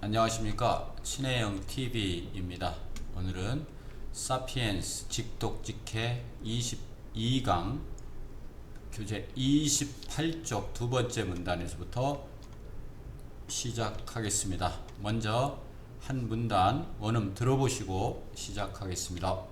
안녕하십니까, 친해영 TV입니다. 오늘은 사피엔스 직독직해 22강 교재 28쪽 두 번째 문단에서부터 시작하겠습니다. 먼저 한 문단 원음 들어보시고 시작하겠습니다.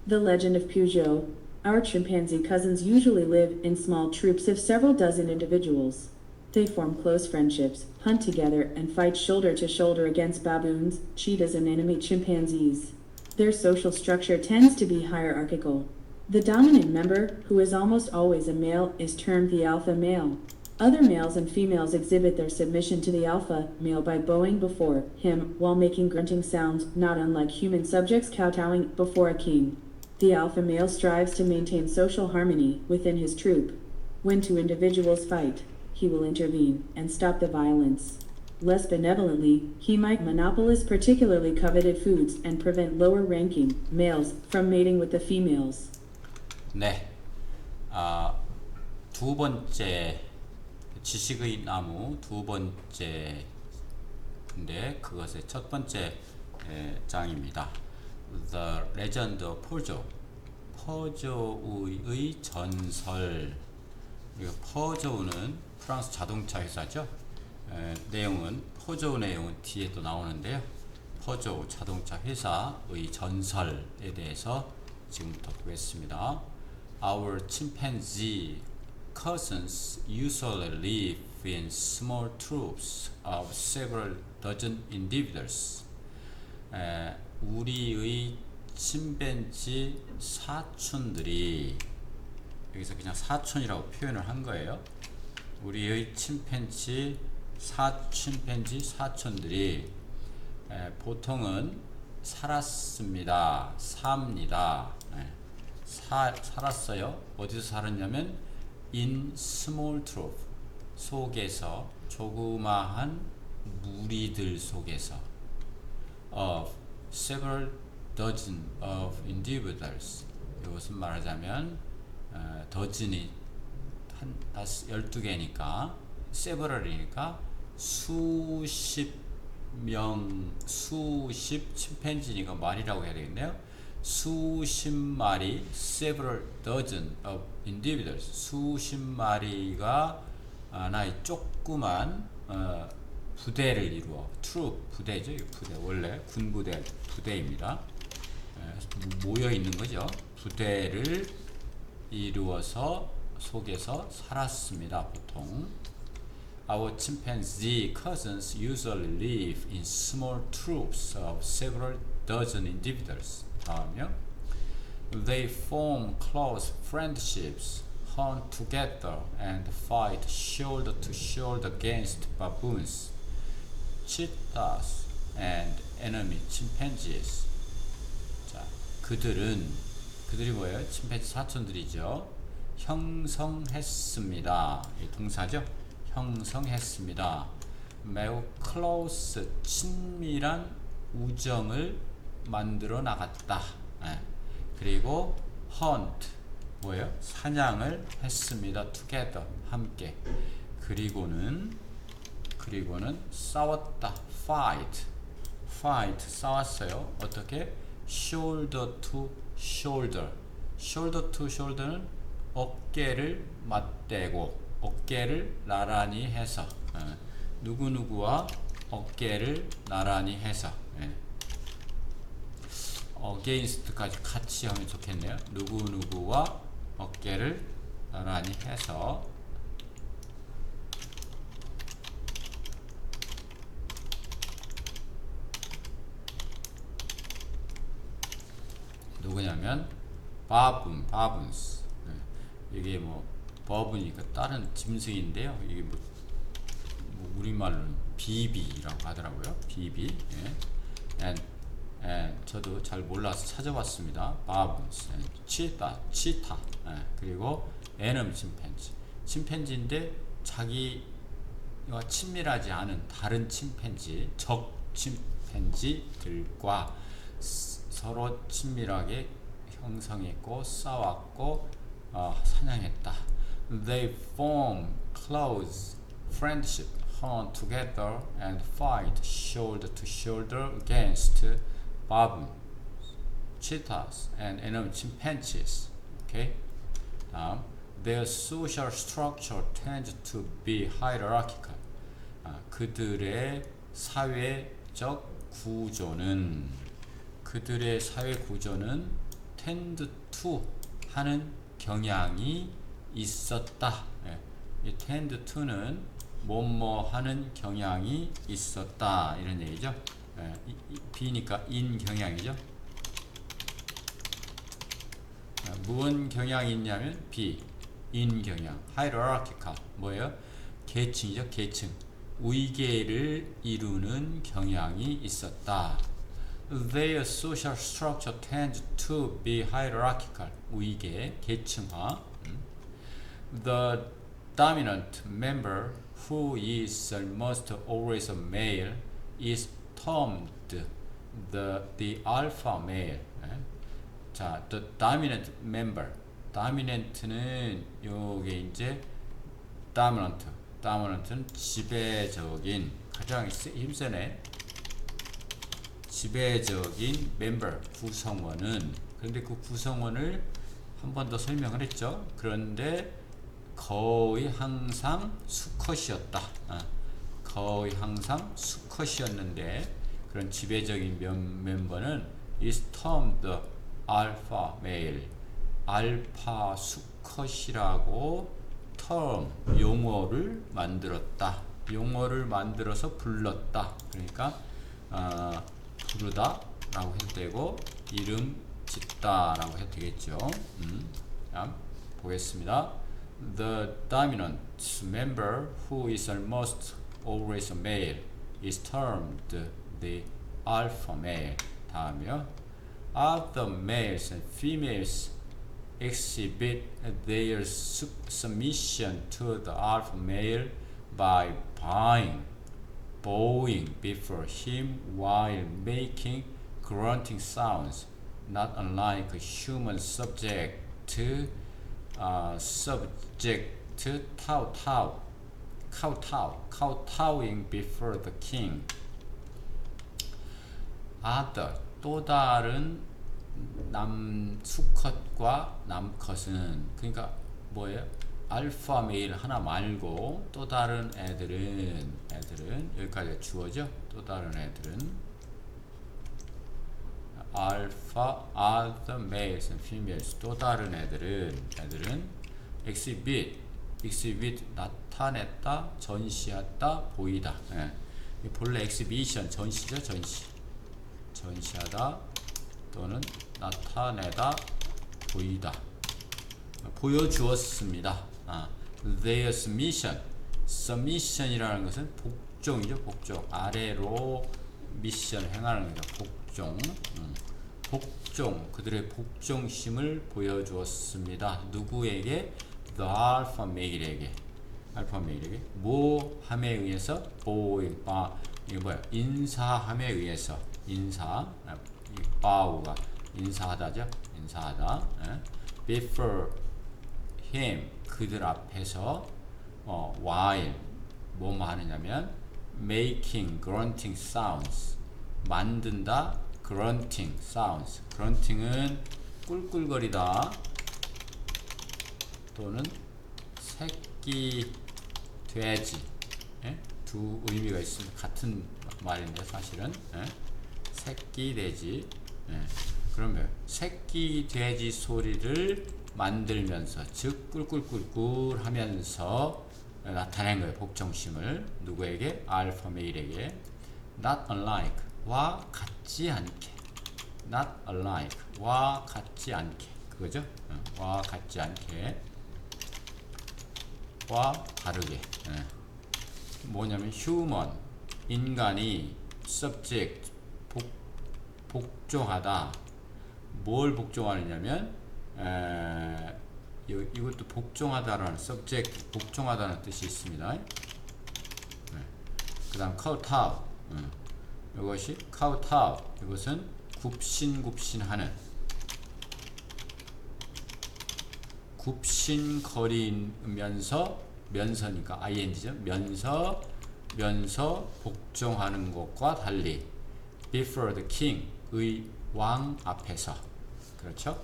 The legend of Peugeot. Our chimpanzee cousins usually live in small troops of several dozen individuals. They form close friendships, hunt together, and fight shoulder to shoulder against baboons, cheetahs, and enemy chimpanzees. Their social structure tends to be hierarchical. The dominant member, who is almost always a male, is termed the alpha male. Other males and females exhibit their submission to the alpha male by bowing before him while making grunting sounds, not unlike human subjects kowtowing before a king. The alpha male strives to maintain social harmony within his troop. When two individuals fight, he will intervene and stop the violence. Less benevolently, he might monopolize particularly coveted foods and prevent lower-ranking males from mating with the females. 네, 두 번째 지식의 나무 두 번째인데 그것의 첫 번째 장입니다. The Legend of Peugeot, 퍼조우의 전설. 그리고 퍼조우는 프랑스 자동차 회사죠. 내용은 퍼조우 내용은 뒤에 또 나오는데요. 퍼조우 자동차 회사의 전설에 대해서 지금부터 보겠습니다. Our chimpanzee cousins usually live in small troops of several dozen individuals. 우리의 침팬지 사촌들이, 여기서 그냥 사촌이라고 표현을 한 거예요. 우리의 침팬지 사촌들이 보통은 살았습니다. 삽니다. 살았어요. 어디서 살았냐면 in small troop, 속에서, 조그마한 무리들 속에서, of several dozen of individuals. 이것은 말하자면 더즌이 한 12개니까 several이니까 수십 침팬지니까 말이라고 해야 되겠네요. 수십 마리, several dozen of individuals, 수십 마리가 하나의 조그만 부대를 이루어, troop, 부대죠. 부대, 원래 군부대, 부대입니다. 모여 있는 거죠. 부대를 이루어서 속에서 살았습니다. 보통 Our chimpanzee cousins usually live in small troops of several dozen individuals. 다음요. They form close friendships, hunt together, and fight shoulder to shoulder against baboons, cheetahs, and enemy chimpanzees. 자, 그들이 뭐예요? 침팬지 사촌들이죠. 형성했습니다. 이 동사죠. 형성했습니다. 매우 close, 친밀한 우정을 만들어 나갔다. 그리고 hunt, 뭐예요? 사냥을 했습니다. together, 함께. 그리고는 싸웠다. fight, 싸웠어요. 어떻게? shoulder to shoulder. shoulder to shoulder는 어깨를 맞대고, 어깨를 나란히 해서, 누구누구와 어깨를 나란히 해서, against까지 같이 하면 좋겠네요. 누구누구와 어깨를 나란히 해서 누구냐면 바분스. 이게 뭐 버분이니까 다른 짐승인데요. 이게 뭐 우리말로는 비비라고 하더라고요. 비비. 저도 잘 몰라서 찾아봤습니다. 바분스, 치타, 그리고 에넘 침팬지인데 자기와 친밀하지 않은 다른 침팬지, 적 침팬지들과 서로 친밀하게 형성했고 싸웠고 사냥했다. They form close friendship, turn together and fight shoulder to shoulder against baboons, cheetahs, and enemy chimpanzees. Okay. Their social structure tends to be hierarchical. 그들의 사회적 구조는 tend to 하는 경향이 있었다. 예. 이 tend to는 뭐뭐 하는 경향이 있었다 이런 얘기죠. 예. B니까 in 경향이죠. 무슨 경향이 있냐면 B, in 경향. hierarchical 뭐예요? 계층이죠. 계층. 위계를 이루는 경향이 있었다. Their social structure tends to be hierarchical. 위계, 계층화. The dominant member, who is almost always a male, is termed the alpha male. 자, the dominant member. dominant는 요게 이제 dominant는 지배적인, 가장 힘세네. 지배적인 member, 구성원은. 그런데 그 구성원을 한 번 더 설명을 했죠. 그런데 거의 항상 수컷이었다. 거의 항상 수컷이었는데 그런 지배적인 멤버는 is termed alpha male. 알파 수컷이라고 term, 용어를 만들었다. 용어를 만들어서 불렀다. 그러니까 부르다 라고 해도 되고 이름 짓다 라고 해도 되겠죠. 보겠습니다. The dominant member, who is almost always a male, is termed the alpha male. 다음이요. Other males and females exhibit their submission to the alpha male by bowing before him while making grunting sounds, not unlike a human subject kowtowing before the king. Other, 또 다른 수컷과 남컷은, 그러니까 뭐예요? 알파 메일 하나 말고 또 다른 애들은 여기까지 주어죠. 또 다른 애들은 alpha, other males and females, 또 다른 애들은 exhibit 나타냈다, 전시했다, 보이다. 예. 본래 exhibition 전시죠. 전시하다 또는 나타내다, 보이다, 보여주었습니다. Their submission이라는 것은 복종이죠. 복종. 아래로 미션 행하는 겁니다. 복종. 그들의 복종심을 보여주었습니다. 누구에게? The alpha male에게. 뭐 함에 의해서? 이거 뭐야? 인사함에 의해서. bow가 인사하다죠. 인사하다. Before him, 그들 앞에서 while 뭐뭐 하느냐면 making grunting sounds, 만든다. grunting sounds. grunting은 꿀꿀거리다 또는 새끼 돼지. 두 의미가 있습니다. 같은 말인데 사실은. 새끼 돼지. 그러면 새끼 돼지 소리를 만들면서, 즉 꿀꿀꿀꿀 하면서 나타낸 거예요. 복종심을. 누구에게? 알파 메일에게. Not unlike, 와 같지 않게. Not unlike, 와 같지 않게. 그거죠? 와 같지 않게. 와 다르게. 뭐냐면 human, 인간이 subject, 복종하다. 뭘 복종하느냐면 이것도 복종하다라는 subject, 복종하다는 뜻이 있습니다. 그 다음 kowtow, 이것이 kowtow, 이것은 굽신굽신하는, 굽신거리면서, 면서니까 ing죠. 면서 면서 복종하는 것과 달리 before the king, 의 왕 앞에서. 그렇죠?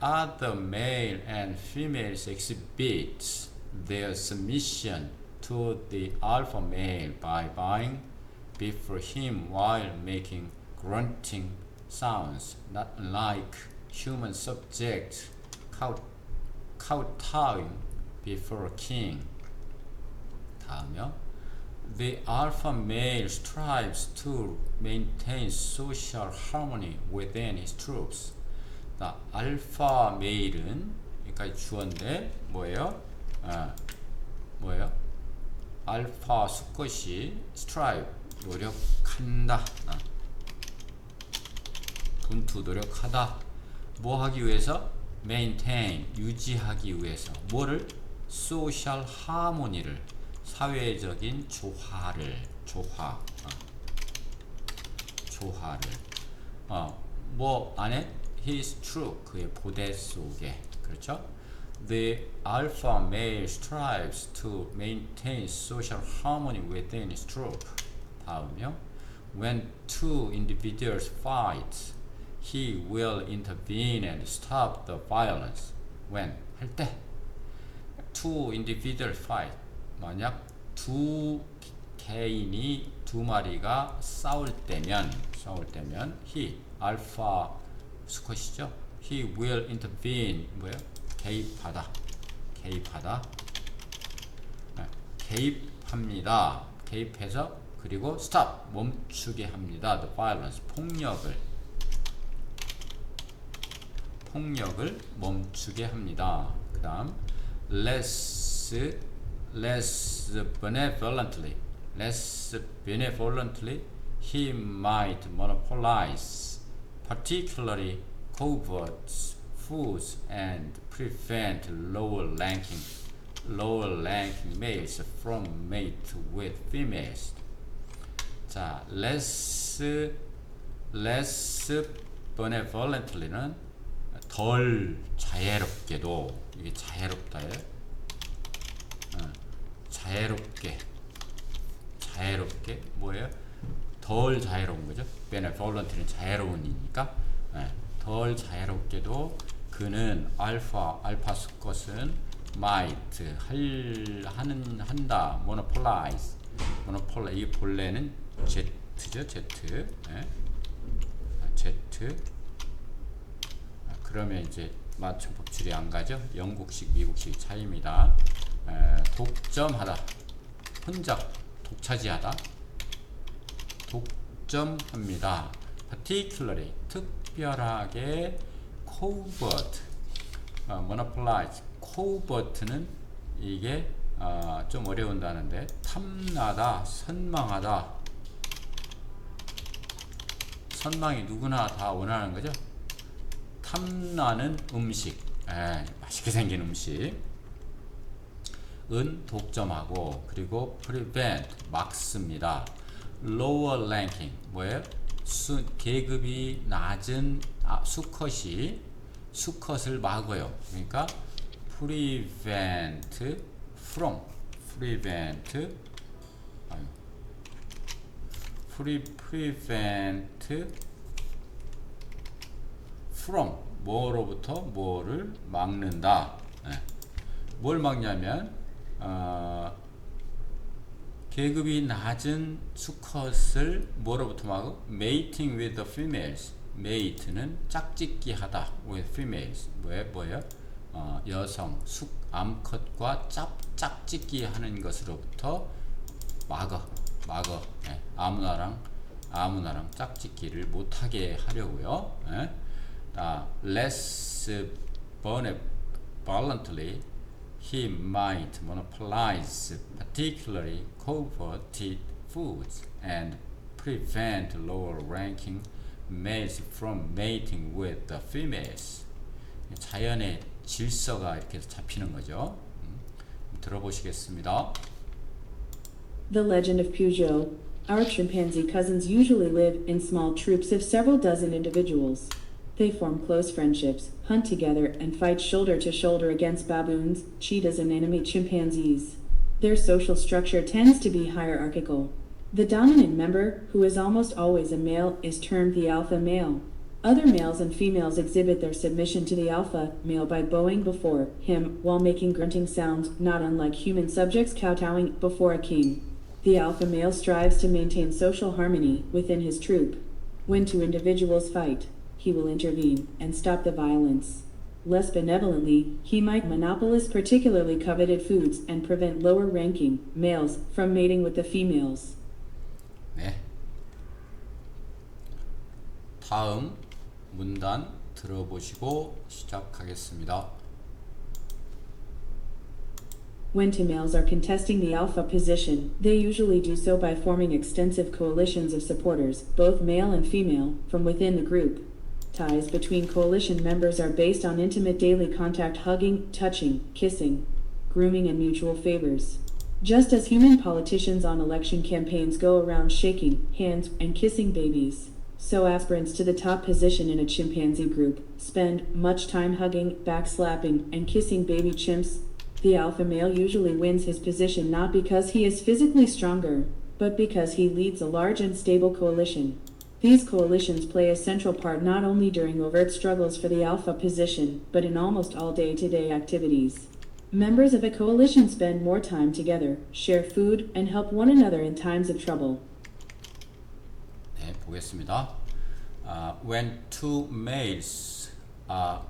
Other male and females exhibit their submission to the alpha male by bowing before him while making grunting sounds, not unlike human subjects kowtowing before a king. 다음요. The alpha male strives to maintain social harmony within his troops. 알파 메일은 여기까지 주어인데 뭐예요? 뭐예요? 알파 수컷이 strive 노력한다. 분투 노력하다. 뭐 하기 위해서? maintain 유지하기 위해서. 뭐를? social harmony를 사회적인 조화를 뭐 안에 his troop 그의 부대 속에. 그렇죠? The alpha male strives to maintain social harmony within his troop. 다음요. When two individuals fight, he will intervene and stop the violence. When 할 때. Two individual fight. 만약 두 개인이 두 마리가 싸울 때면 he 알파 수컷이죠. He will intervene 뭐예요? 개입하다. 개입합니다. 개입해서 그리고 stop 멈추게 합니다. The violence 폭력을 멈추게 합니다. 그다음 less benevolently he might monopolize particularly covert foods and prevent lower-ranking males from mate with females. 자, less benevolently는 덜 자애롭게도 이게 자애롭다예요. 자애롭게 뭐예요? 덜 자애로운 거죠. benevolent는 자애로운 이니까 덜 자애롭게도 그는 알파 수컷은 might 한다 monopolize 이 본래는 Z죠. Z 그러면 이제 맞춤 법칙이 안 가죠. 영국식 미국식 차이입니다. 독점하다 혼잡 독차지하다 독점합니다. particularly 특별하게 covert monopolize covert는 이게 좀 어려운다는데 탐나다 선망하다 선망이 누구나 다 원하는 거죠. 탐나는 음식 맛있게 생긴 음식 은 독점하고 그리고 prevent 막습니다. lower ranking 뭐예요? 계급이 낮은 수컷을 막어요. 그러니까 prevent from 뭐로부터 뭐를 막는다. 뭘 막냐면 계급이 낮은 수컷을 뭐로부터 막어? mating with the females. mate는 짝짓기 하다 with females. 뭐예요? 여성 암컷과 짝짓기 하는 것으로부터 막어. 아무나랑 짝짓기를 못하게 하려고요. less benevolently he might monopolize particularly coveted foods and prevent lower-ranking males from mating with the females. 자연의 질서가 이렇게 잡히는 거죠. 들어보시겠습니다. The legend of Peugeot. Our chimpanzee cousins usually live in small troops of several dozen individuals. They form close friendships, hunt together, and fight shoulder to shoulder against baboons, cheetahs, and enemy chimpanzees. Their social structure tends to be hierarchical. The dominant member, who is almost always a male, is termed the alpha male. Other males and females exhibit their submission to the alpha male by bowing before him while making grunting sounds, not unlike human subjects kowtowing before a king. The alpha male strives to maintain social harmony within his troop. When two individuals fight, he will intervene and stop the violence. Less benevolently, he might monopolize particularly coveted foods and prevent lower-ranking males from mating with the females. 네. 다음 문단 들어보시고 시작하겠습니다. When two males are contesting the alpha position, they usually do so by forming extensive coalitions of supporters, both male and female, from within the group. Ties between coalition members are based on intimate daily contact, hugging, touching, kissing, grooming, and mutual favors. Just as human politicians on election campaigns go around shaking hands and kissing babies, so aspirants to the top position in a chimpanzee group spend much time hugging, backslapping, and kissing baby chimps. The alpha male usually wins his position not because he is physically stronger, but because he leads a large and stable coalition. These coalitions play a central part not only during overt struggles for the alpha position, but in almost all day-to-day activities. Members of a coalition spend more time together, share food, and help one another in times of trouble. 네, 보겠습니다. When two males are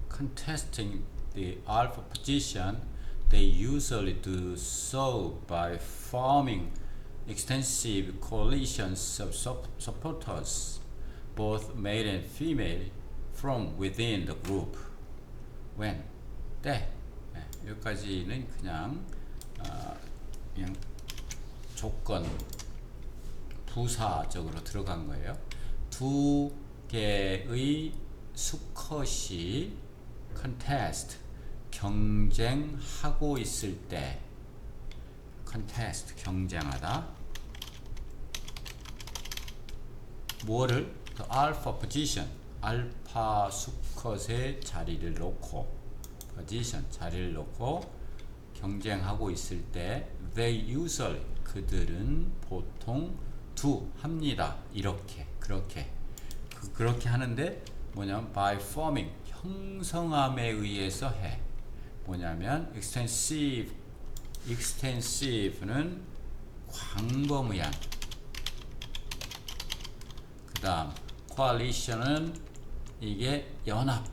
contesting the alpha position, they usually do so by forming extensive coalitions of supporters, both male and female, from within the group. When, 때, 네, 여기까지는 그냥 조건 부사적으로 들어간 거예요. 두 개의 수컷이 contest 경쟁하고 있을 때, contest 경쟁하다, 뭐를? the alpha position, 알파 수컷의 자리를 놓고, position 자리를 놓고 경쟁하고 있을 때, they usually 그들은 보통 do 합니다. 이렇게 그렇게 그렇게 하는데 뭐냐면 by forming 형성함에 의해서 해. 뭐냐면 extensive는 광범위한. 그 다음 coalition은 이게 연합.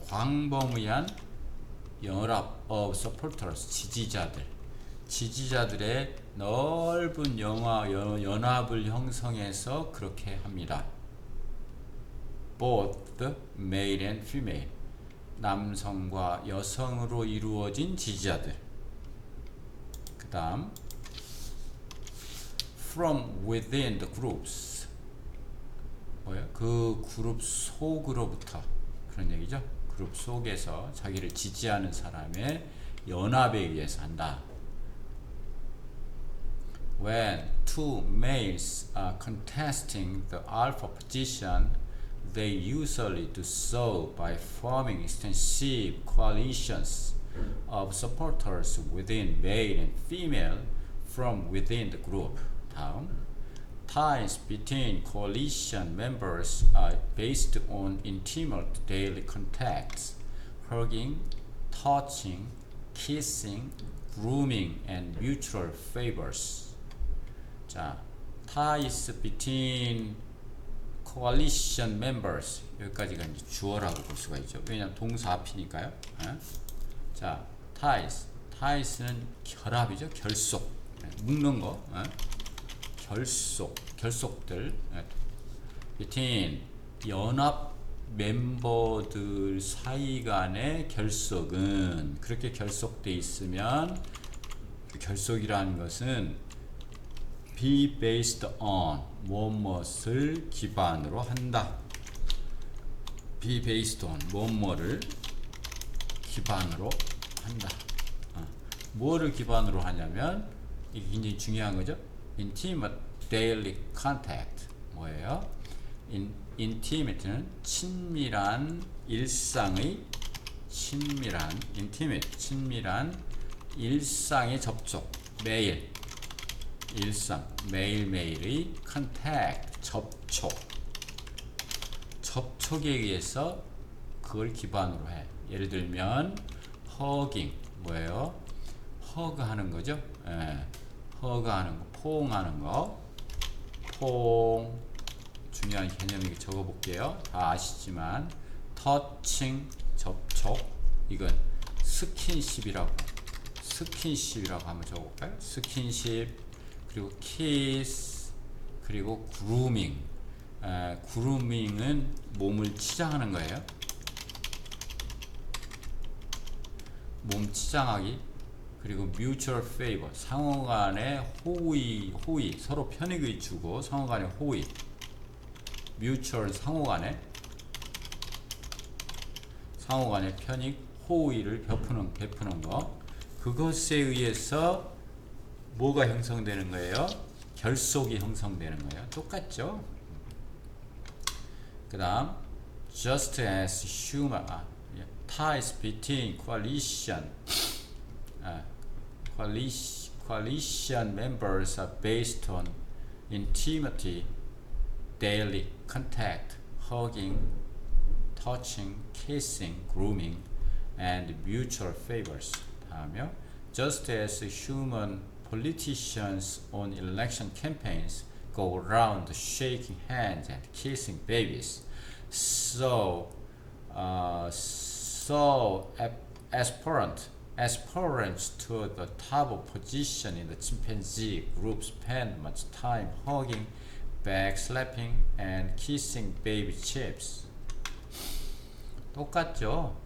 광범위한 연합 of supporters, 지지자들의 넓은 연합을 형성해서 그렇게 합니다. Both male and female, 남성과 여성으로 이루어진 지지자들. 그 다음 from within the groups, 뭐예요? 그 그룹 속으로부터, 그런 얘기죠. 그룹 속에서 자기를 지지하는 사람의 연합에 의해서 한다. When two males are contesting the alpha position, they usually do so by forming extensive coalitions of supporters within male and female from within the group. 다음, ties between coalition members are based on intimate daily contacts, hugging, touching, kissing, grooming, and mutual favors. 자, ties between coalition members, 여기까지가 이제 주어라고 볼 수가 있죠. 왜냐하면 동사 앞이니까요. 자, ties는 결합이죠. 결속, 묶는 거. 결속들. between 연합 멤버들 사이 간의 결속은, 그렇게 결속돼 있으면, 결속이라는 것은 be based on, 무엇을 기반으로 한다. be based on, 무엇을 기반으로 한다. 뭐를 기반으로 하냐면, 이게 굉장히 중요한 거죠. intimate daily contact, 뭐예요? intimate는 친밀한 일상의 친밀한 일상의 접촉, 매일매일의 contact, 접촉에 의해서 그걸 기반으로 해. 예를 들면 hugging, 뭐예요? 허그하는 거죠. 허그하는 거, 포옹하는 거. 중요한 개념이니까 적어볼게요. 다 아시지만 touching, 접촉, 이건 스킨십이라고 한번 적어볼까요? 스킨십, 그리고 kiss, 그리고 grooming. grooming은 몸을 치장하는 거예요. 몸 치장하기. 그리고 mutual favor, 상호간의 호의, 서로 편익의 주고 상호간의 호의. mutual, 상호간의 편익, 호의를 베푸는 거. 그것에 의해서 뭐가 형성되는 거예요? 결속이 형성되는 거예요. 똑같죠? 그 다음 just as human ties between coalition members are based on intimacy, daily contact, hugging, touching, kissing, grooming, and mutual favors. 다음요. Just as human politicians on election campaigns go around shaking hands and kissing babies, so aspirants to the top position in the chimpanzee group spend much time hugging, back slapping, and kissing baby chips. 똑같죠?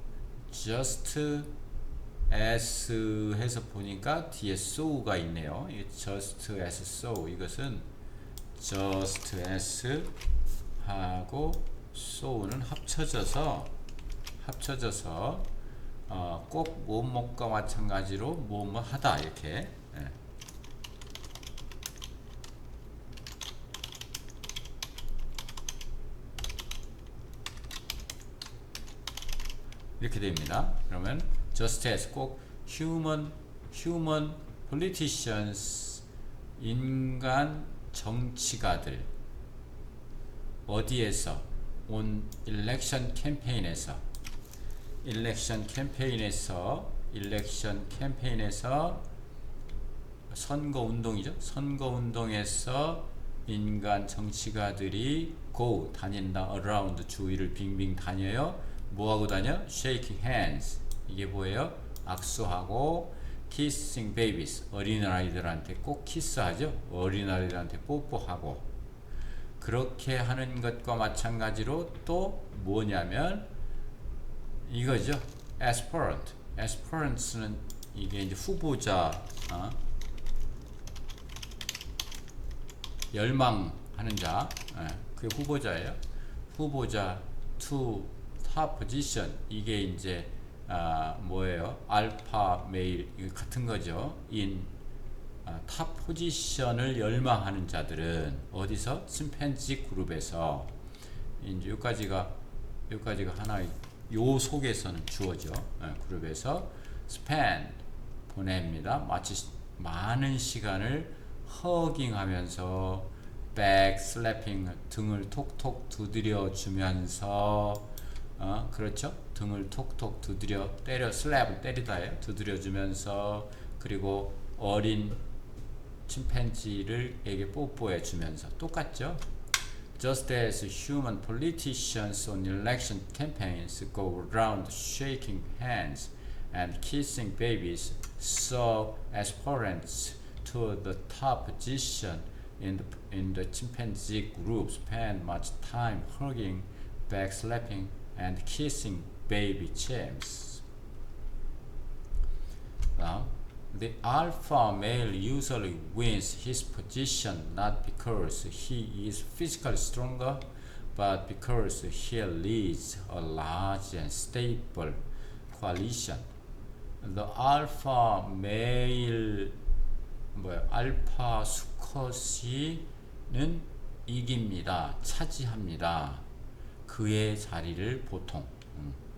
just as 해서 보니까 뒤에 so가 있네요. just as so, 이것은 just as 하고 so는 합쳐져서 꼭 뭐뭐과 마찬가지로 뭐뭐 하다, 이렇게. 이렇게 됩니다. 그러면 just as 꼭 human politicians, 인간 정치가들, 어디에서? on election campaign에서 선거운동이죠. 선거운동에서 인간 정치가들이 go, 다닌다, around, 주위를 빙빙 다녀요. 뭐하고 다녀? shaking hands, 이게 뭐예요? 악수하고, kissing babies, 어린아이들한테 꼭 키스하죠. 어린아이들한테 뽀뽀하고. 그렇게 하는 것과 마찬가지로 또 뭐냐면 이거죠. aspirants는 이게 이제 후보자, 열망하는 자, 그게 후보자예요. 후보자 to top position, 이게 이제 뭐예요? 알파 메일, 이거 같은 거죠. 탑 포지션을 열망하는 자들은 어디서? 침팬지 그룹에서. 이제 여기까지가 하나의, 요 속에서는 주어져. 그룹에서 spend, 보냅니다. 마치 많은 시간을 허깅하면서, back slapping, 등을 톡톡 두드려 주면서, 그렇죠? 등을 톡톡 두드려, slap을 때리다예요. 두드려 주면서, 그리고 어린 침팬지를에게 뽀뽀해 주면서. 똑같죠? Just as human politicians on election campaigns go around shaking hands and kissing babies, so aspirants to the top position in the chimpanzee group spend much time hugging, backslapping, and kissing baby chimps. Now, the alpha male usually wins his position not because he is physically stronger, but because he leads a large and stable coalition. The alpha male, 알파 수컷이는 이깁니다. 차지합니다. 그의 자리를 보통.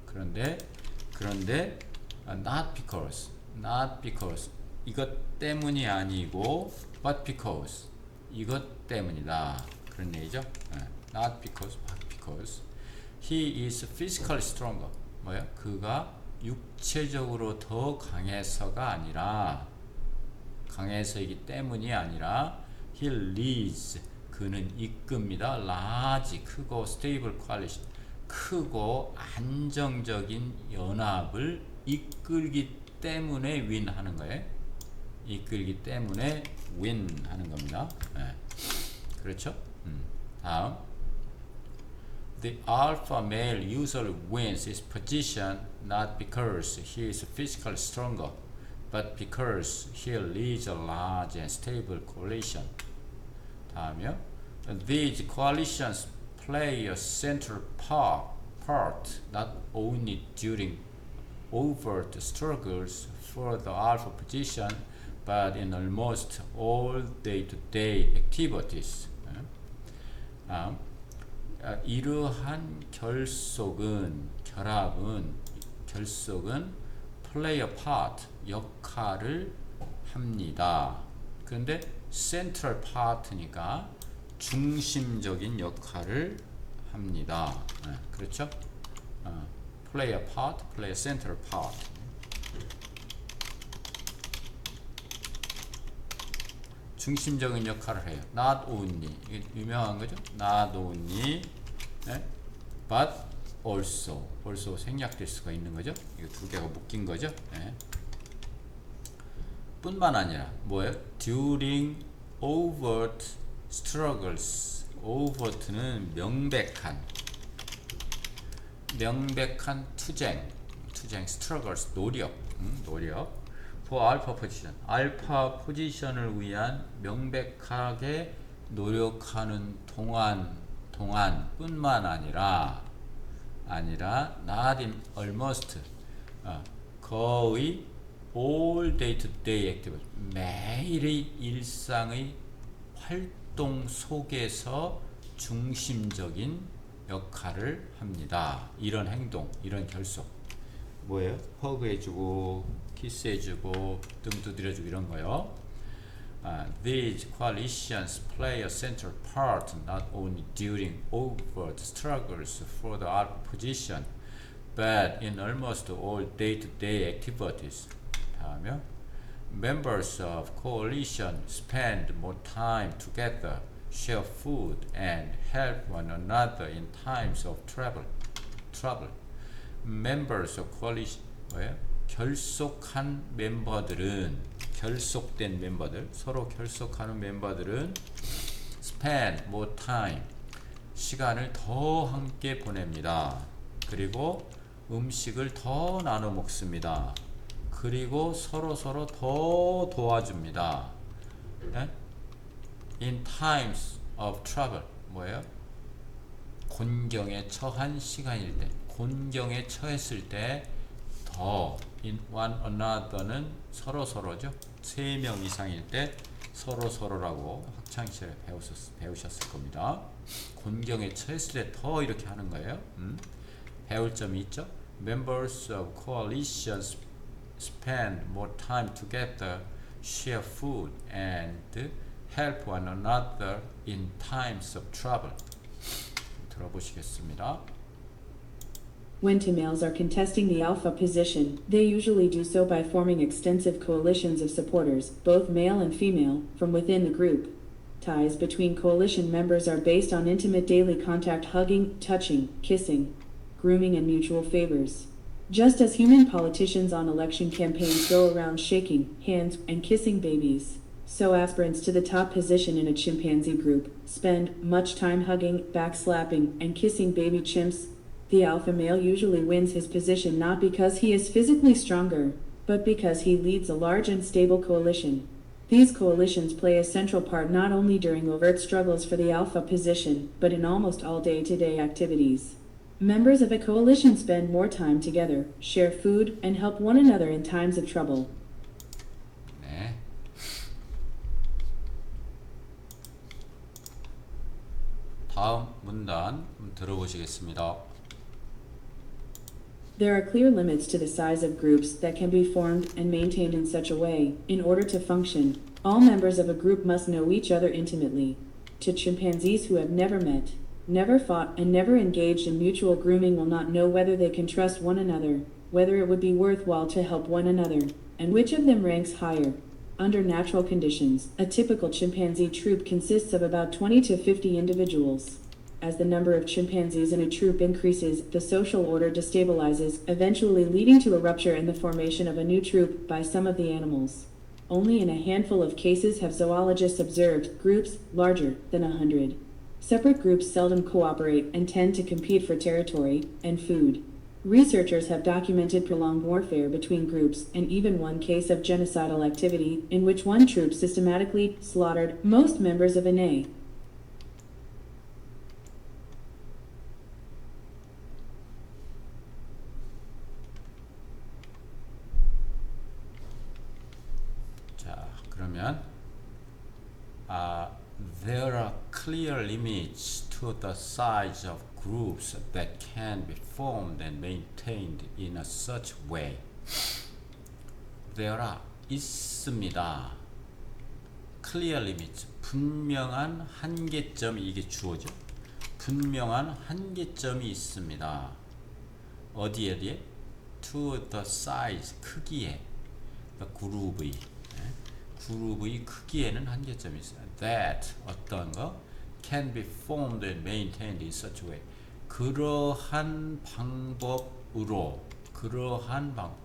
그런데 not because 이것 때문이 아니고 but because 이것 때문이다. 그런 얘기죠. not because but because he is physically stronger. 뭐야? 그가 육체적으로 더 강해서가 아니라 강해서이기 때문이 아니라 he leads 그는 이끕니다. large 크고 stable coalition 크고 안정적인 연합을 이끌기 때문에 win 하는 거예요. 이끌기 때문에 win 하는 겁니다. 그렇죠? 다음 The alpha male usually wins his position not because he is physically stronger but because he leads a large and stable coalition. 다음이요. These coalitions play a central part not only during overt struggles for the alpha position but in almost all day-to-day activities. 이러한 결속은 play a part 역할을 합니다. 그런데 central part니까 중심적인 역할을 합니다. 그렇죠? play a part, play a central part. 중심적인 역할을 해요. Not only 이게 유명한 거죠. Not only, but also 생략될 수가 있는 거죠. 이거 두 개가 묶인 거죠. 뿐만 아니라 뭐예요? During overt struggles. overt는 명백한 투쟁, struggles 노력. for alpha position. 알파 포지션을 위한 명백하게 노력하는 동안 뿐만 아니라 not in almost 거의 all day to day activity 매일의 일상의 활동 속에서 중심적인 역할을 합니다. 이런 행동, 이런 결속 뭐예요? 허그해주고 키스해주고 등 두드려주고 이런 거요. These coalitions play a central part not only during overt struggles for the alpha position, but in almost all day-to-day activities. 다음에 members of coalition spend more time together, share food, and help one another in times of trouble. Members of coalition 뭐예요? 결속된 멤버들, 서로 결속하는 멤버들은 spend more time, 시간을 더 함께 보냅니다. 그리고 음식을 더 나눠 먹습니다. 그리고 서로 더 도와줍니다. In times of trouble, 뭐예요? 곤경에 처한 시간일 때, 곤경에 처했을 때 더 in one another는 서로죠. 3명 이상일 때 서로라고 학창시절에 배우셨을 겁니다. 곤경에 처했을 때 더 이렇게 하는 거예요. 배울 점이 있죠. Members of coalitions spend more time together, share food, and help one another in times of trouble. 들어보시겠습니다. When two males are contesting the alpha position, they usually do so by forming extensive coalitions of supporters, both male and female, from within the group. Ties between coalition members are based on intimate daily contact, hugging, touching, kissing, grooming, and mutual favors. Just as human politicians on election campaigns go around shaking hands and kissing babies, so aspirants to the top position in a chimpanzee group spend much time hugging, backslapping, and kissing baby chimps. The alpha male usually wins his position not because he is physically stronger, but because he leads a large and stable coalition. These coalitions play a central part not only during overt struggles for the alpha position, but in almost all day-to-day activities. Members of a coalition spend more time together, share food, and help one another in times of trouble. 네. 다음 문단 들어보시겠습니다. There are clear limits to the size of groups that can be formed and maintained in such a way. In order to function, all members of a group must know each other intimately. To chimpanzees who have never met, never fought, and never engaged in mutual grooming will not know whether they can trust one another, whether it would be worthwhile to help one another, and which of them ranks higher. Under natural conditions, a typical chimpanzee troop consists of about 20 to 50 individuals. As the number of chimpanzees in a troop increases, the social order destabilizes, eventually leading to a rupture and the formation of a new troop by some of the animals. Only in a handful of cases have zoologists observed groups larger than 100. Separate groups seldom cooperate and tend to compete for territory and food. Researchers have documented prolonged warfare between groups and even one case of genocidal activity in which one troop systematically slaughtered most members of an A. 자, 그러면 there are clear limits to the size of groups that can be formed and maintained in a such way. There are 있습니다. clear limits 분명한 한계점이 이게 주어죠. 분명한 한계점이 있습니다. 어디에? To the size 크기에 the 그룹의 그룹의 크기에는 한계점이 있어요. That 어떤 거 can be formed and maintained in such a way. 그러한 방법으로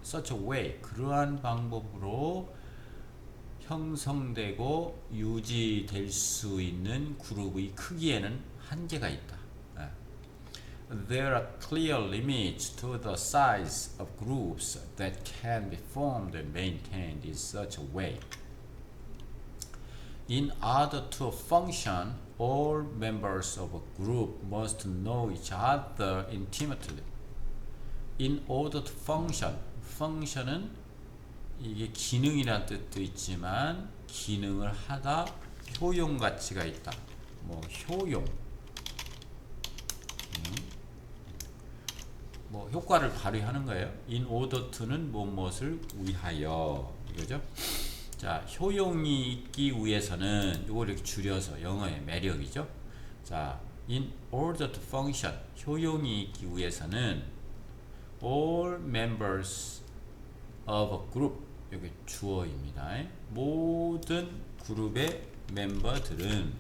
such a way 그러한 방법으로 형성되고 유지될 수 있는 그룹의 크기에는 한계가 있다. There are clear limits to the size of groups that can be formed and maintained in such a way. In order to function, all members of a group must know each other intimately. In order to function, function은 이게 기능이라는 뜻도 있지만 기능을 하다 효용 가치가 있다. 뭐 효용, 뭐 효과를 발휘하는 거예요. In order to는 무엇을 위하여 이거죠. 자, 효용이 있기 위해서는 이걸 이렇게 줄여서 영어의 매력이죠. 자, in order to function 효용이 있기 위해서는 all members of a group 여기 주어입니다. 모든 그룹의 멤버들은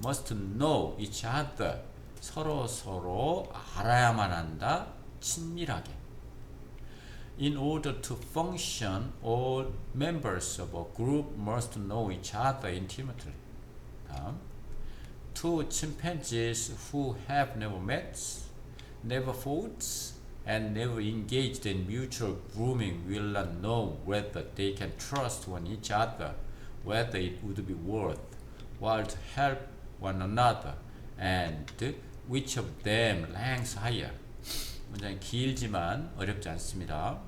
must know each other 서로 알아야만 한다. 친밀하게. In order to function, all members of a group must know each other intimately. 다음. Two chimpanzees who have never met, never fought, and never engaged in mutual grooming will not know whether they can trust each other, whether it would be worth while to help one another, and which of them ranks higher. 문장이 길지만 어렵지 않습니다.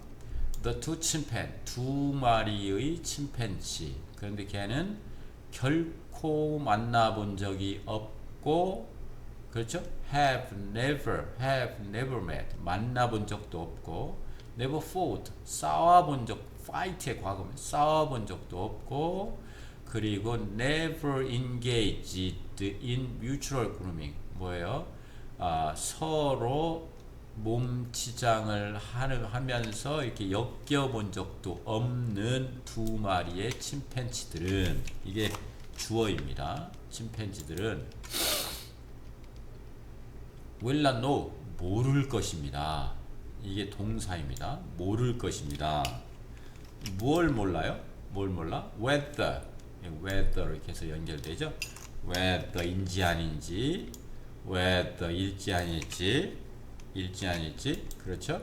The two chimpanzee, 두 마리의 침팬지. 그런데 걔는 결코 만나본 적이 없고, 그렇죠? have never met, 만나본 적도 없고, never fought, 싸워본 적, fight의 과거면 싸워본 적도 없고, 그리고 never engaged in mutual grooming, 뭐예요? 서로 몸치장을 하면서 이렇게 엮여본 적도 없는 두 마리의 침팬지들은, 이게 주어입니다. 침팬지들은 will not know, 모를 것입니다. 이게 동사입니다. 모를 것입니다. 뭘 몰라요? 뭘 몰라? whether 이렇게 해서 연결되죠. whether인지 아닌지, whether일지 아닐지, 그렇죠?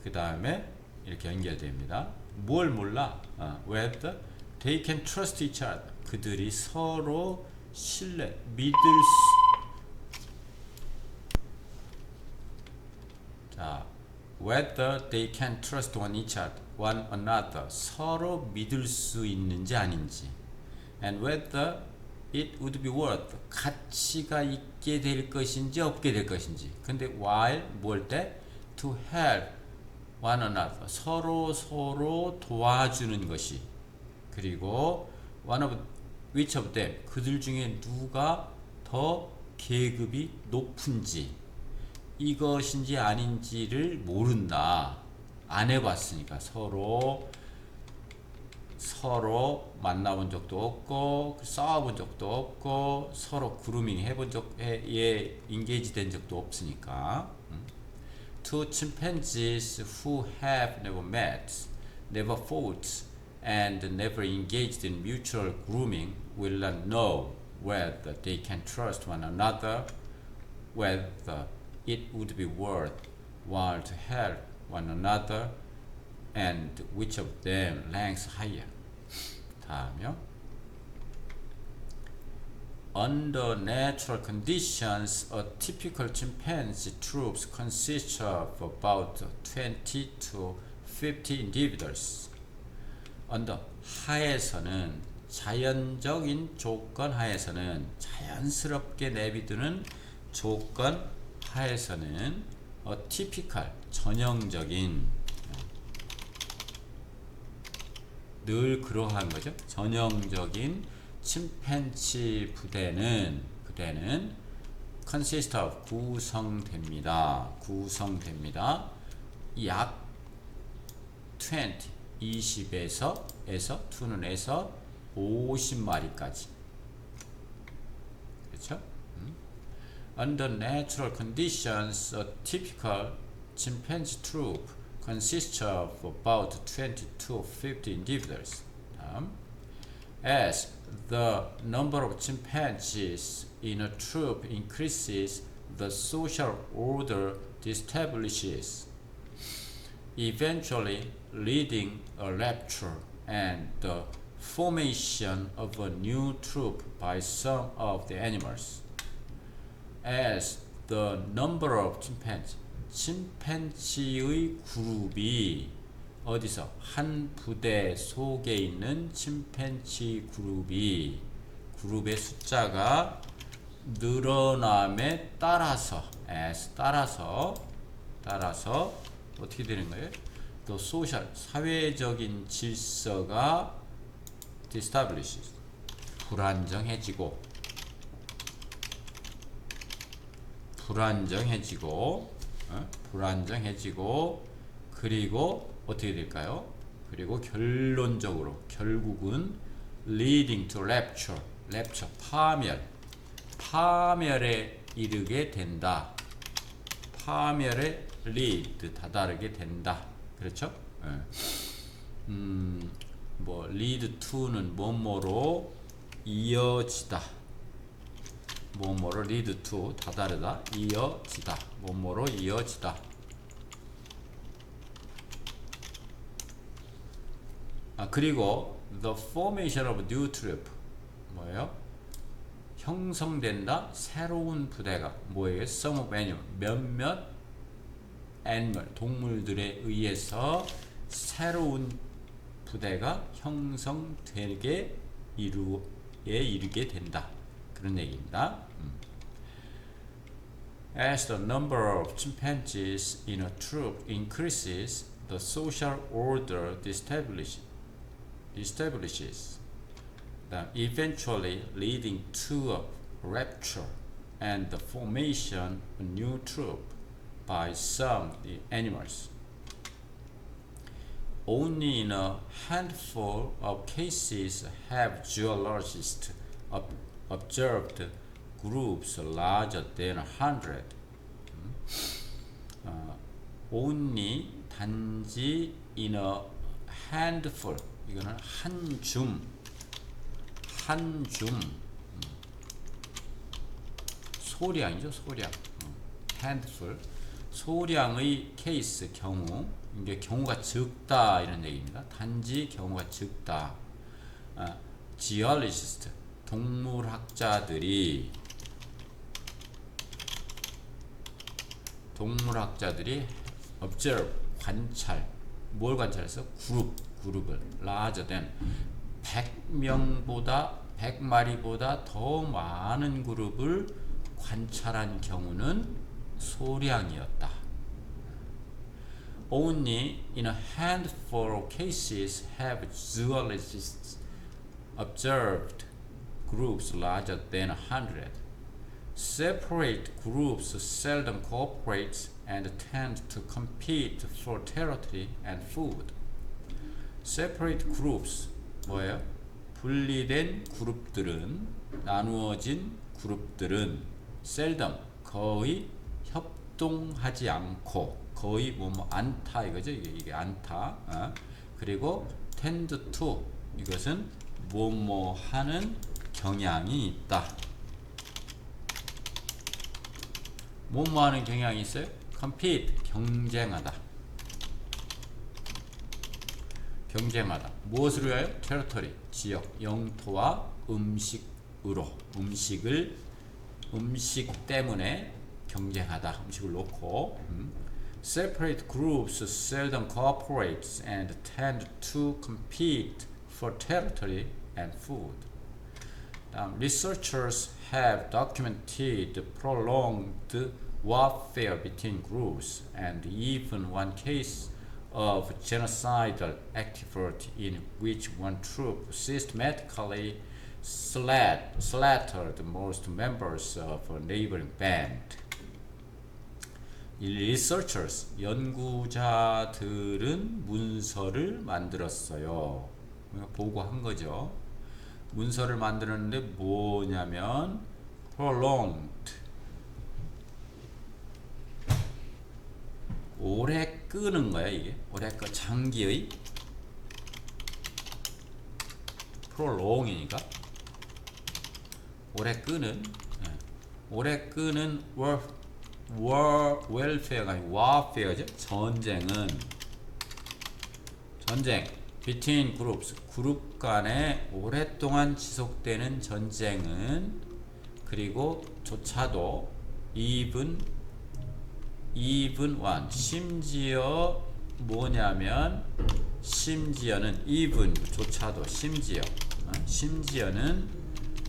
그 다음에 이렇게 연결됩니다. 뭘 몰라? whether they can trust each other, 그들이 서로 믿을 자, whether they can trust one another, 서로 믿을 수 있는지 아닌지, and whether it would be worth 가치가 있게 될 것인지 없게 될 것인지. 근데 while 뭘 때? to help one another 서로 도와주는 것이. 그리고 one of which of them 그들 중에 누가 더 계급이 높은지 이것인지 아닌지를 모른다. 안 해봤으니까 서로 만나본 적도 없고 싸워본 적도 없고 서로 그루밍 해본 적에 인게이지 된 적도 없으니까. Two chimpanzees who have never met, never fought, and never engaged in mutual grooming will not know whether they can trust one another, whether it would be worth while to help one another, and which of them ranks higher. 다음요. Under natural conditions, a typical chimpanzee troop consists of about 20 to 50 individuals. Under 하에서는 자연적인 조건 하에서는 자연스럽게 내비두는 조건 하에서는 typical 전형적인 늘 그러한 거죠. 전형적인 침팬지 부대는 consist of 구성됩니다. 약 20에서 50마리까지. 그렇죠? Under natural conditions, a typical chimpanzee troop consists of about 20 to 50 individuals. As the number of chimpanzees in a troop increases, the social order establishes, eventually leading a rupture and the formation of a new troop by some of the animals. As the number of 침팬지의 그룹이 어디서 한 부대 속에 있는 침팬지 그룹의 숫자가 늘어남에 따라서 어떻게 되는 거예요? 또 소셜 사회적인 질서가 establishes 불안정해지고 그리고 어떻게 될까요? 그리고 결국은 leading to rupture 파멸에 이르게 된다. 파멸에 lead 다다르게 된다. 그렇죠? 뭐 lead to는 뭐뭐로 이어지다. 뭐뭐로 lead to 다다르다. 이어지다. 뭐뭐로 이어지다. 그리고 the formation of new troop 뭐예요? 형성된다. 새로운 부대가 뭐예요? some of animal 몇몇 animal 동물들에 의해서 새로운 부대가 형성되게 이르게 된다. 그런 얘기입니다. As the number of chimpanzees in a troop increases, the social order establishes, eventually leading to a rupture and the formation of a new troop by some animals. Only in a handful of cases have geologists observed groups larger than 100. Only 단지 in a handful 이거는 한 줌 소량이죠. handful 소량의 케이스 경우 이게 경우가 적다 이런 얘기입니다. 단지 경우가 적다. geologist 동물학자들이 observe 관찰 뭘 관찰해서 그룹을 larger than 100명보다 100마리보다 더 많은 그룹을 관찰한 경우는 소량이었다. Only in a handful of cases have zoologists observed groups larger than 100. Separate groups seldom cooperate and tend to compete for territory and food. Separate groups 뭐예요? 분리된 그룹들은 나누어진 그룹들은 seldom 거의 협동하지 않고 거의 뭐뭐 않다 이거죠. 이게 않다. 그리고 tend to 이것은 뭐뭐 하는 경향이 있다. 뭐뭐 하는 경향이 있어요? compete 경쟁하다. 경쟁하다. 무엇으로 해요? territory 지역, 영토와 음식으로 음식 때문에 경쟁하다. 음식을 놓고 Separate groups seldom cooperate and tend to compete for territory and food. Researchers have documented prolonged warfare between groups and even one case of genocidal activity in which one troop systematically slaughtered most members of a neighboring band. 이 researchers, 연구자들은 문서를 만들었어요. 보고한 거죠. 문서를 만드는데 뭐냐면 prolonged 오래 끄는 거야. 이게 오래 끄 장기의 prolong이니까 오래 끄는 welfare가 아니고 warfare죠. 전쟁 between groups 그룹 간에 오랫동안 지속되는 전쟁은 그리고 조차도 even one 심지어 뭐냐면 심지어는 even 조차도 심지어는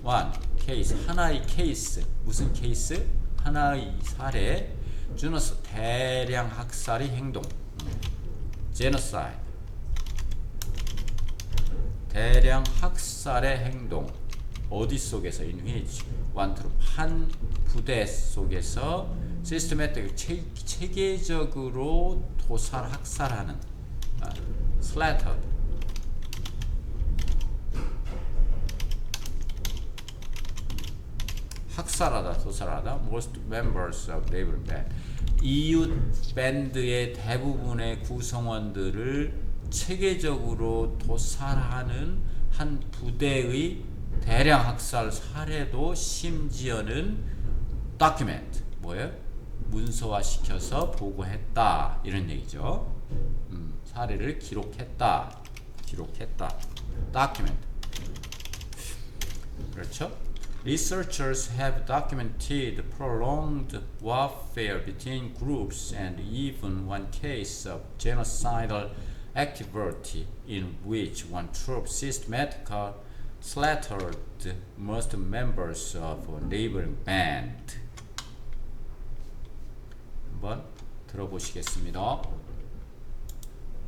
one 케이스 하나의 케이스 무슨 케이스? 하나의 사례 주너스 대량 학살의 행동 genocide 대량 학살의 행동 어디 속에서 in which one troop 한 부대 속에서 systematic 체계적으로 도살 학살하는 slaughtered 학살하다 도살하다 most members of neighboring band 이웃 밴드의 대부분의 구성원들을 체계적으로 도살하는 한 부대의 대량 학살 사례도 심지어는 document 뭐예요? 문서화시켜서 보고했다 이런 얘기죠. 사례를 기록했다 document 그렇죠? Researchers have documented prolonged warfare between groups and even one case of genocidal activity in which one troop systematically slaughtered most members of a neighboring band. 한번 들어보시겠습니다.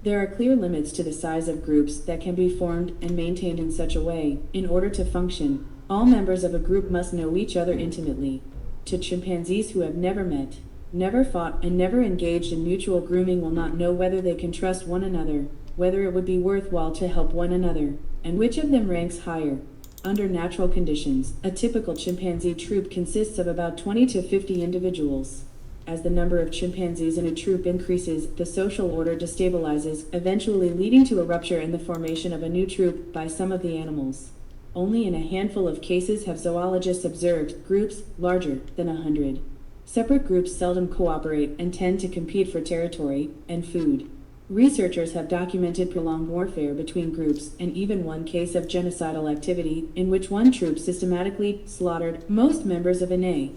There are clear limits to the size of groups that can be formed and maintained in such a way. In order to function, all members of a group must know each other intimately. To chimpanzees who have never met, never fought, and never engaged in mutual grooming will not know whether they can trust one another, whether it would be worthwhile to help one another, and which of them ranks higher. Under natural conditions, a typical chimpanzee troop consists of about 20 to 50 individuals. As the number of chimpanzees in a troop increases, the social order destabilizes, eventually leading to a rupture and the formation of a new troop by some of the animals. Only in a handful of cases have zoologists observed groups larger than 100. Separate groups seldom cooperate and tend to compete for territory and food. Researchers have documented prolonged warfare between groups and even one case of genocidal activity in which one troop systematically slaughtered most members of an A.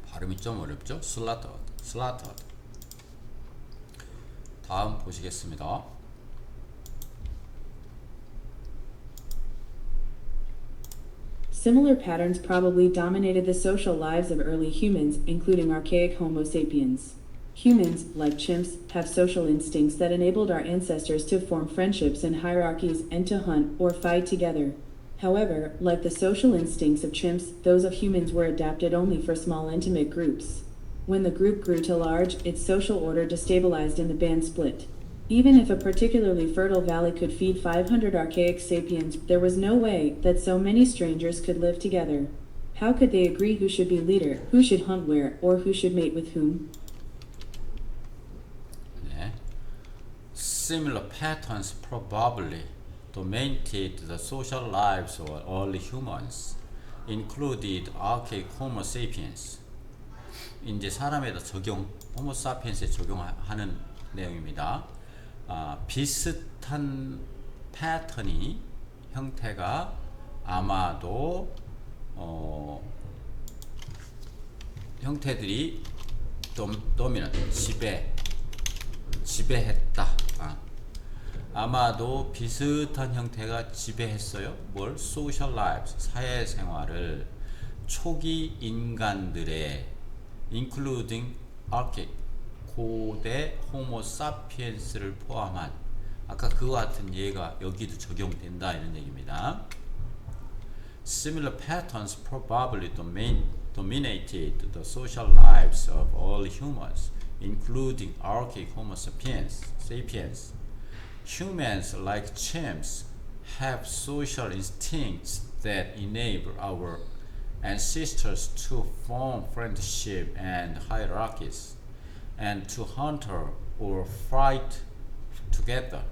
발음이 좀 어렵죠? slaughtered. 다음 보시겠습니다. Similar patterns probably dominated the social lives of early humans, including archaic Homo sapiens. Humans, like chimps, have social instincts that enabled our ancestors to form friendships and hierarchies and to hunt or fight together. However, like the social instincts of chimps, those of humans were adapted only for small intimate groups. When the group grew too large, its social order destabilized and the band split. Even if a particularly fertile valley could feed 500 archaic sapiens, there was no way that so many strangers could live together. How could they agree who should be leader, who should hunt where, or who should mate with whom? 네. Similar patterns probably dominated the social lives of early humans, included archaic Homo sapiens. 이제 사람에다 적용, 호모 사피엔스에 적용하는 내용입니다. 비슷한 패턴이 형태가 아마도 형태들이 도미넌트 지배했다. 아마도 비슷한 형태가 지배했어요. 뭘? Social lives, 사회생활을 초기 인간들의 including archaic, 고대 호모 사피엔스를 포함한 아까 그와 같은 예가 여기도 적용된다 이런 얘기입니다. Similar patterns probably dominated the social lives of early humans, including archaic Homo sapiens. Humans, like chimps, have social instincts that enable our ancestors to form friendship and hierarchies, and to hunt or fight together.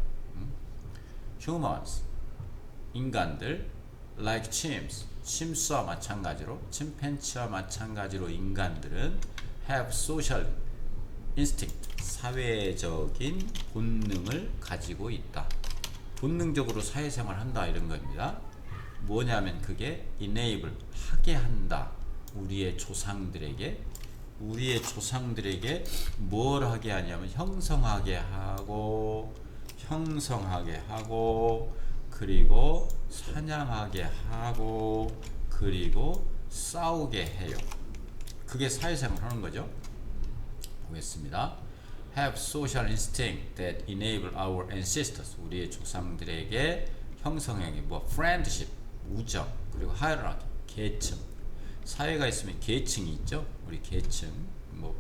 Humans, 인간들, like chimps, 침수와 마찬가지로, 침팬치와 마찬가지로 인간들은 have social instinct, 사회적인 본능을 가지고 있다. 본능적으로 사회생활을 한다 이런 겁니다. 뭐냐면 그게 enable, 하게 한다. 우리의 조상들에게 뭘 하게 하냐면 형성하게 하고 그리고 사냥하게 하고 그리고 싸우게 해요. 그게 사회생활 하는 거죠. 보겠습니다. Have social instinct that enable our ancestors, 우리의 조상들에게 형성하게 friendship, 우정, 그리고 hierarchy, 계층. 사회가 있으면 계층이 있죠. 우리 계층,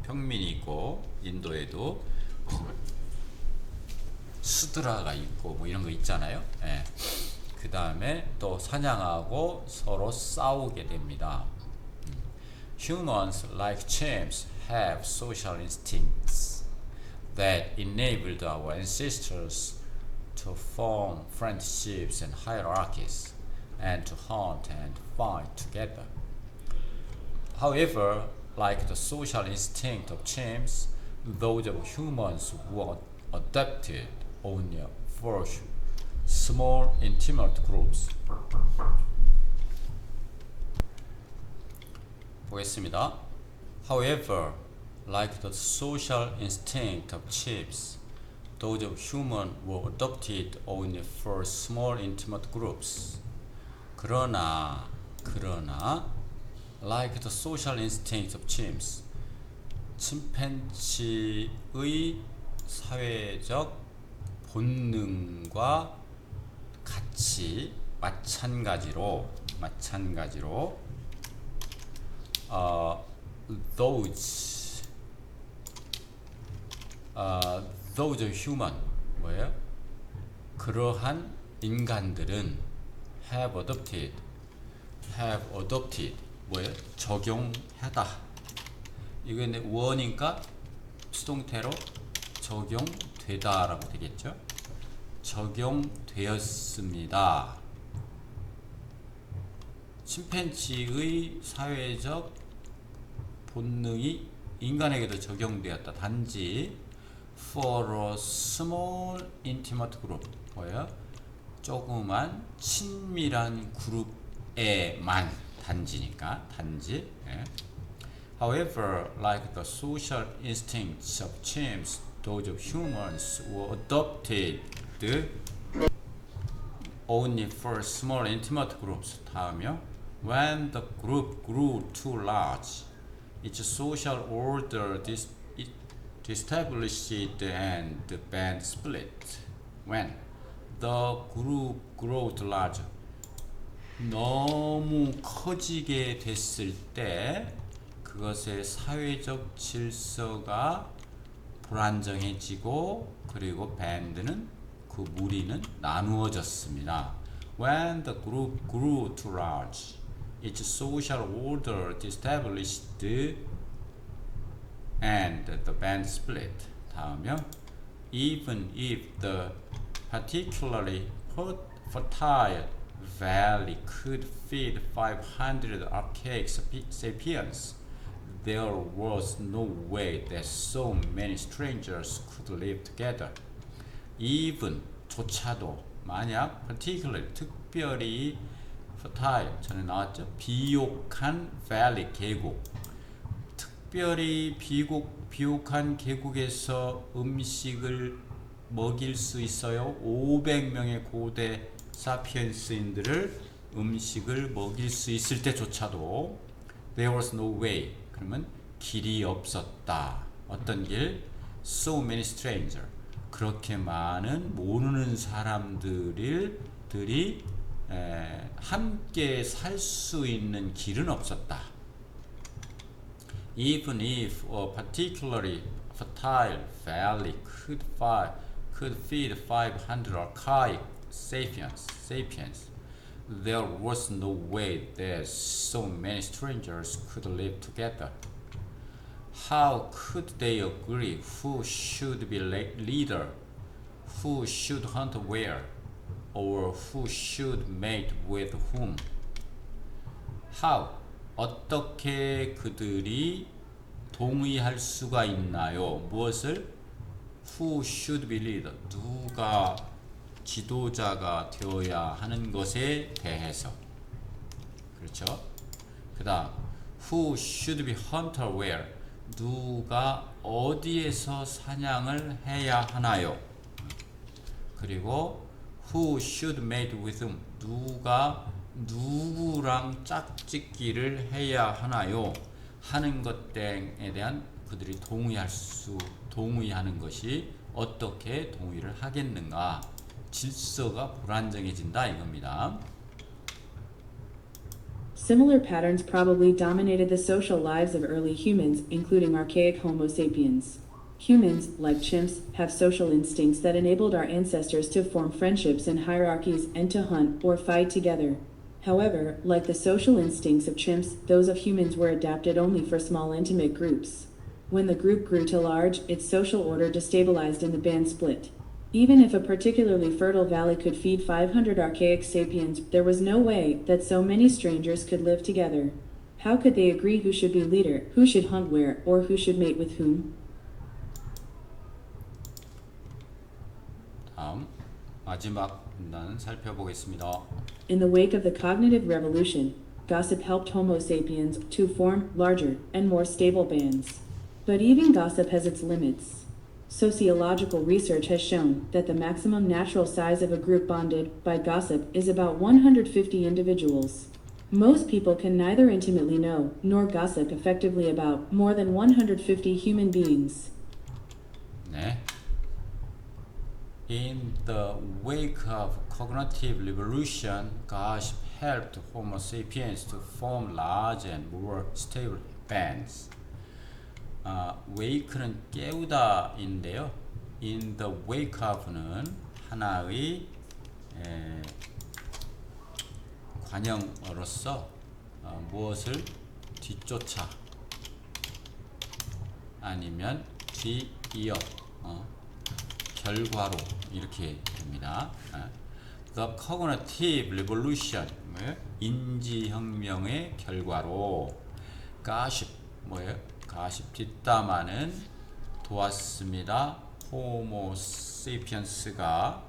평민이 있고 인도에도 수드라가 있고 이런 거 있잖아요. 예. 그 다음에 또 사냥하고 서로 싸우게 됩니다. Humans, like chimps, have social instincts that enabled our ancestors to form friendships and hierarchies, and to hunt and fight together. However, like the social instinct of chimps, those of humans were adapted only for small intimate groups. 보겠습니다. However, like the social instinct of chimps, those of humans were adopted only for small intimate groups. 그러나 like the social instinct of chimps, 침팬지의 사회적 본능과 같이 마찬가지로 those human 뭐예요? 그러한 인간들은 have adopted 뭐예요? 적용하다. 이건 원이니까 수동태로 적용되다라고 되겠죠? 적용되었습니다. 침팬지의 사회적 본능이 인간에게도 적용되었다. 단지 for a small intimate group, 뭐예요? 조그만 친밀한 그룹에만, 단지니까 단지. 예. However, like the social instincts of chimps, those of humans were adopted only for small intimate groups. 다음이요. When the group grew too large, its social order established and the band split. When the group grew too large, 너무 커지게 됐을 때 그것의 사회적 질서가 불안정해지고 그리고 밴드는 그 무리는 나누어졌습니다. When the group grew too large, its social order established and the band split. 다음이요. Even if the particularly fertile valley could feed 500 archaic sapiens, there was no way that so many strangers could live together. Even 조차도 만약 particularly 특별히 fertile 전에 나왔죠. 비옥한 valley 계곡. 특별히 비옥한 계곡에서 음식을 먹일 수 있어요. 500명의 고대 사피엔스인들을 음식을 먹일 수 있을 때조차도 there was no way. 그러면 길이 없었다. 어떤 길? So many strangers. 그렇게 많은 모르는 사람들이 함께 살 수 있는 길은 없었다. Even if a particularly fertile valley could feed 500 archaic sapiens, there was no way that so many strangers could live together. How could they agree who should be leader, who should hunt where, or who should mate with whom? How? 어떻게 그들이 동의할 수가 있나요? 무엇을? Who should be leader? 누가 지도자가 되어야 하는 것에 대해서. 그렇죠? 그 다음 Who should be hunter where? 누가 어디에서 사냥을 해야 하나요? 그리고 Who should mate with whom? 누가 누구랑 짝짓기를 해야 하나요? 하는 것 등에 대한 그들이 동의하는 것이 어떻게 동의를 하겠는가? 질서가 불안정해진다 이겁니다. Similar patterns probably dominated the social lives of early humans, including archaic Homo sapiens. Humans, like chimps, have social instincts that enabled our ancestors to form friendships and hierarchies and to hunt or fight together. However, like the social instincts of chimps, those of humans were adapted only for small intimate groups. When the group grew too large, its social order destabilized and the band split. Even if a particularly fertile valley could feed 500 archaic sapiens, there was no way that so many strangers could live together. How could they agree who should be leader, who should hunt where, or who should mate with whom? 다음 마지막 문단 살펴보겠습니다. In the wake of the cognitive revolution, gossip helped Homo sapiens to form larger and more stable bands. But even gossip has its limits. Sociological research has shown that the maximum natural size of a group bonded by gossip is about 150 individuals. Most people can neither intimately know nor gossip effectively about more than 150 human beings. 네. In the wake of cognitive revolution, gossip helped Homo sapiens to form large and more stable bands. wake는 깨우다인데요. In the wake of는 하나의 관형어로서 무엇을 뒤쫓아 아니면 뒤이어 결과로 이렇게 됩니다. The cognitive revolution 인지혁명의 결과로 gossip 뭐예요? gossip 뒷담화는 도왔습니다. 호모 사피엔스가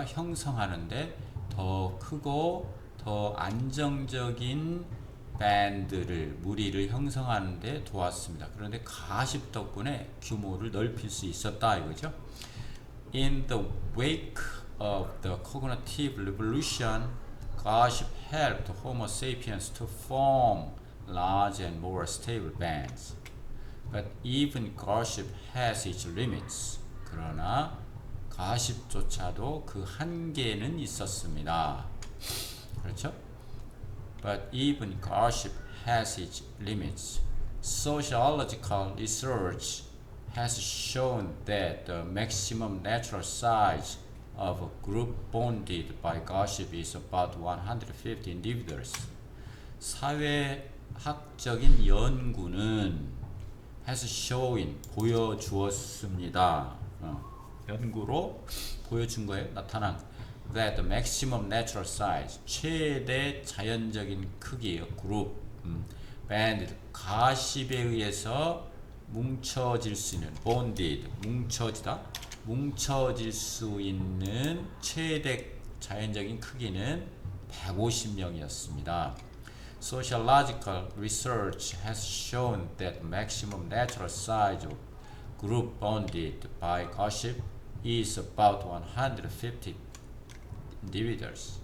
형성하는데 더 크고 더 안정적인 무리를 형성하는데 도왔습니다. 그런데 가십 덕분에 규모를 넓힐 수 있었다 이거죠. In the wake of the cognitive revolution, gossip helped Homo sapiens to form large and more stable bands. But even gossip has its limits. 그러나 가십조차도 그 한계는 있었습니다. 그렇죠? But even gossip has its limits. Sociological research has shown that the maximum natural size of a group bonded by gossip is about 150 individuals. 사회학적인 연구는 has shown 보여주었습니다. 연구로 보여준 거예요. 나타난 that the maximum natural size 최대 자연적인 크기의 그룹 band 가십에 의해서 뭉쳐질 수 있는 bonded 뭉쳐질 수 있는 최대 자연적인 크기는 150명이었습니다. Sociological research has shown that maximum natural size of group bonded by gossip is about 150 individuals.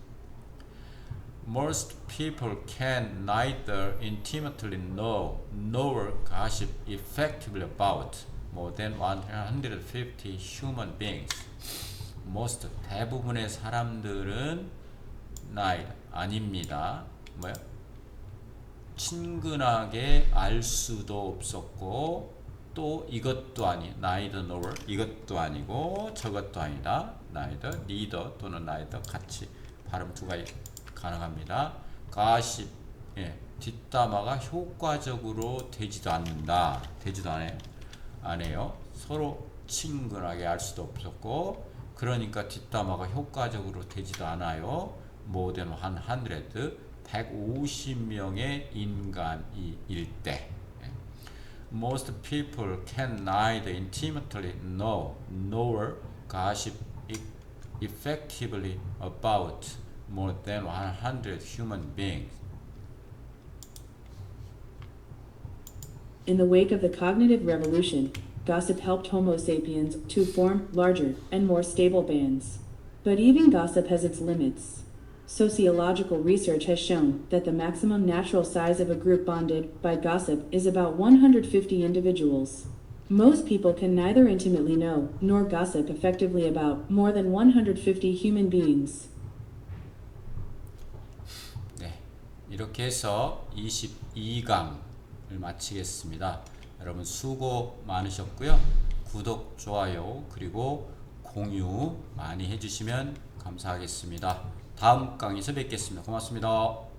Most people can neither intimately know nor gossip effectively about more than 150 human beings. Most 대부분의 사람들은 아닙니다. 뭐요? 친근하게 알 수도 없었고 또 이것도 neither nor 이것도 아니고 저것도 아니다. neither 또는 neither 같이 발음 두 가지 가능합니다. 가십 뒷담화가 효과적으로 되지도 않는다. 되지도 안 해요. 서로 친근하게 알 수도 없었고 그러니까 뒷담화가 효과적으로 되지도 않아요. more than 150명의 인간일 때. Most people can neither intimately know nor gossip effectively about more than 100 human beings. In the wake of the cognitive revolution, gossip helped Homo sapiens to form larger and more stable bands. But even gossip has its limits. Sociological research has shown that the maximum natural size of a group bonded by gossip is about 150 individuals. Most people can neither intimately know nor gossip effectively about more than 150 human beings. 네, 이렇게 해서 22강을 마치겠습니다. 여러분 수고 많으셨고요. 구독, 좋아요, 그리고 공유 많이 해주시면 감사하겠습니다. 다음 강의에서 뵙겠습니다. 고맙습니다.